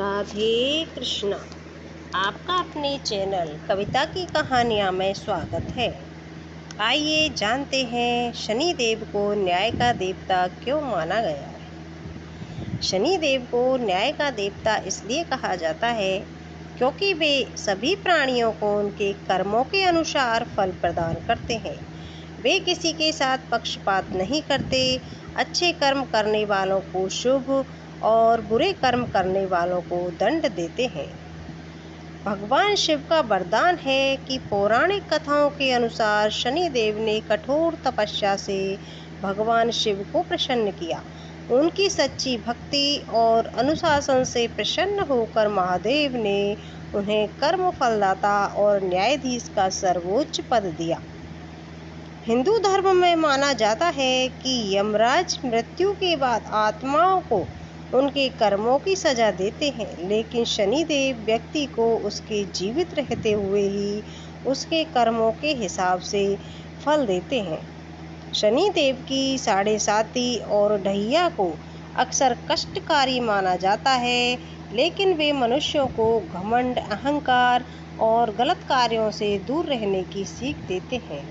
राधे कृष्णा। आपका अपने चैनल कविता की कहानियाँ में स्वागत है। आइए जानते हैं शनिदेव को न्याय का देवता क्यों माना गया है। शनिदेव को न्याय का देवता इसलिए कहा जाता है क्योंकि वे सभी प्राणियों को उनके कर्मों के अनुसार फल प्रदान करते हैं। वे किसी के साथ पक्षपात नहीं करते। अच्छे कर्म करने वालों को शुभ और बुरे कर्म करने वालों को दंड देते हैं। भगवान शिव का वरदान है कि पौराणिक कथाओं के अनुसार शनिदेव ने कठोर तपस्या से भगवान शिव को प्रसन्न किया। उनकी सच्ची भक्ति और अनुशासन से प्रसन्न होकर महादेव ने उन्हें कर्म फलदाता और न्यायाधीश का सर्वोच्च पद दिया। हिंदू धर्म में माना जाता है कि यमराज मृत्यु के बाद आत्माओं को उनके कर्मों की सजा देते हैं, लेकिन शनिदेव व्यक्ति को उसके जीवित रहते हुए ही उसके कर्मों के हिसाब से फल देते हैं। शनिदेव की साढ़े साती और ढैया को अक्सर कष्टकारी माना जाता है, लेकिन वे मनुष्यों को घमंड, अहंकार और गलत कार्यों से दूर रहने की सीख देते हैं।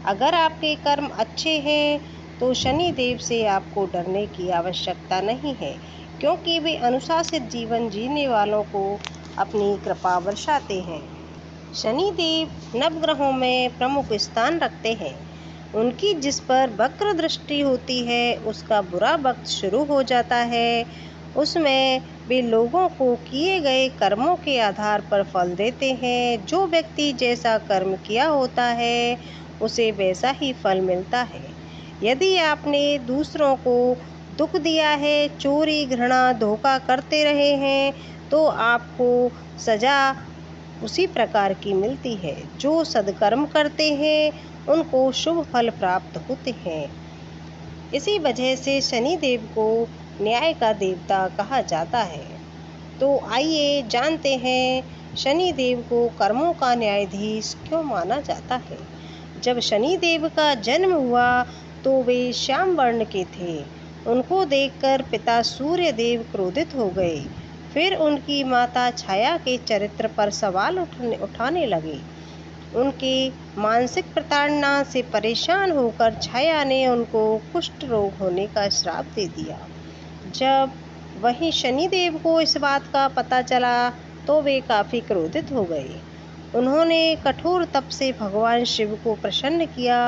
अगर आपके कर्म अच्छे हैं तो शनिदेव से आपको डरने की आवश्यकता नहीं है, क्योंकि वे अनुशासित जीवन जीने वालों को अपनी कृपा बरसाते हैं। शनिदेव नवग्रहों में प्रमुख स्थान रखते हैं। उनकी जिस पर वक्र दृष्टि होती है उसका बुरा वक्त शुरू हो जाता है। उसमें वे लोगों को किए गए कर्मों के आधार पर फल देते हैं। जो व्यक्ति जैसा कर्म किया होता है उसे वैसा ही फल मिलता है। यदि आपने दूसरों को दुख दिया है, चोरी, घृणा, धोखा करते रहे हैं, तो आपको सजा उसी प्रकार की मिलती है। जो सद्कर्म करते हैं उनको शुभ फल प्राप्त होते हैं। इसी वजह से शनिदेव को न्याय का देवता कहा जाता है। तो आइए जानते हैं शनिदेव को कर्मों का न्यायाधीश क्यों माना जाता है। जब शनिदेव का जन्म हुआ तो वे श्याम वर्ण के थे। उनको देखकर पिता सूर्यदेव क्रोधित हो गए। फिर उनकी माता छाया के चरित्र पर सवाल उठाने लगे। उनके मानसिक प्रताड़ना से परेशान होकर छाया ने उनको कुष्ठ रोग होने का श्राप दे दिया। जब वहीं शनिदेव को इस बात का पता चला तो वे काफ़ी क्रोधित हो गए। उन्होंने कठोर तप से भगवान शिव को प्रसन्न किया।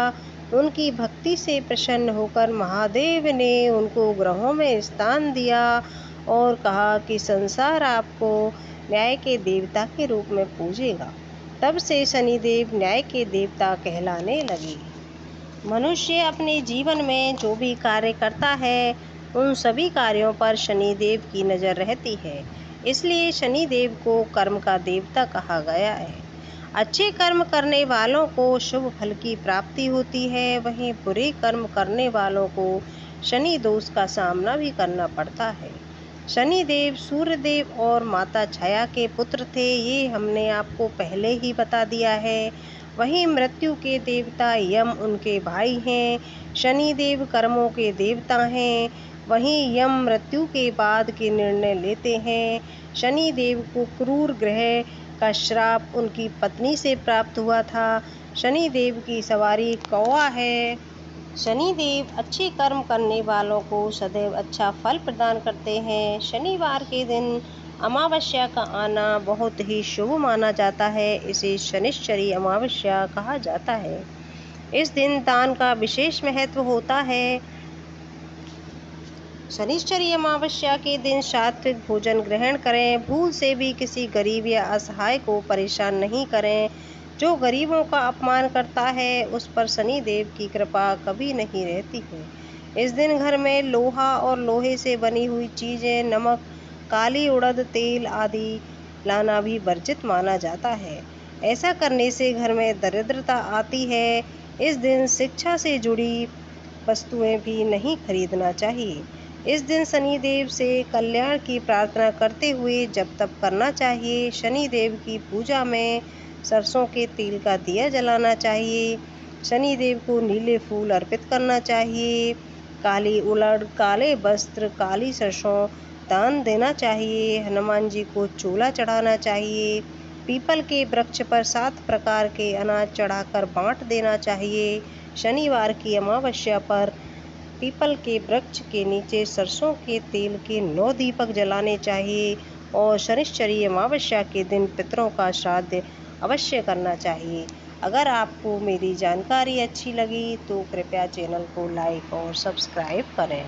उनकी भक्ति से प्रसन्न होकर महादेव ने उनको ग्रहों में स्थान दिया और कहा कि संसार आपको न्याय के देवता के रूप में पूजेगा। तब से शनिदेव न्याय के देवता कहलाने लगे। मनुष्य अपने जीवन में जो भी कार्य करता है उन सभी कार्यों पर शनिदेव की नज़र रहती है, इसलिए शनिदेव को कर्म का देवता कहा गया है। अच्छे कर्म करने वालों को शुभ फल की प्राप्ति होती है, वहीं बुरे कर्म करने वालों को शनि दोष का सामना भी करना पड़ता है। शनिदेव सूर्यदेव और माता छाया के पुत्र थे, ये हमने आपको पहले ही बता दिया है। वहीं मृत्यु के देवता यम उनके भाई हैं। शनिदेव कर्मों के देवता हैं, वहीं यम मृत्यु के बाद के निर्णय लेते हैं। शनिदेव को क्रूर ग्रह का श्राप उनकी पत्नी से प्राप्त हुआ था। शनिदेव की सवारी कौवा है। शनिदेव अच्छे कर्म करने वालों को सदैव अच्छा फल प्रदान करते हैं। शनिवार के दिन अमावस्या का आना बहुत ही शुभ माना जाता है। इसे शनिश्चरी अमावस्या कहा जाता है। इस दिन दान का विशेष महत्व होता है। शनिश्चरी अमावस्या के दिन सात्विक भोजन ग्रहण करें। भूल से भी किसी गरीब या असहाय को परेशान नहीं करें। जो गरीबों का अपमान करता है उस पर शनिदेव की कृपा कभी नहीं रहती है। इस दिन घर में लोहा और लोहे से बनी हुई चीज़ें, नमक, काली उड़द तेल आदि लाना भी वर्जित माना जाता है। ऐसा करने से घर में दरिद्रता आती है। इस दिन शिक्षा से जुड़ी वस्तुएं भी नहीं खरीदना चाहिए। इस दिन शनिदेव से कल्याण की प्रार्थना करते हुए जप तप करना चाहिए। शनिदेव की पूजा में सरसों के तेल का दिया जलाना चाहिए। शनिदेव को नीले फूल अर्पित करना चाहिए। काली उड़द, काले वस्त्र, काली सरसों दान देना चाहिए, हनुमान जी को चूल्हा चढ़ाना चाहिए, पीपल के वृक्ष पर 7 प्रकार के अनाज चढ़ाकर बांट देना चाहिए, शनिवार की अमावस्या पर पीपल के वृक्ष के नीचे सरसों के तेल के 9 दीपक जलाने चाहिए और शनिश्चरी अमावस्या के दिन पितरों का श्राद्ध अवश्य करना चाहिए। अगर आपको मेरी जानकारी अच्छी लगी तो कृपया चैनल को लाइक और सब्सक्राइब करें।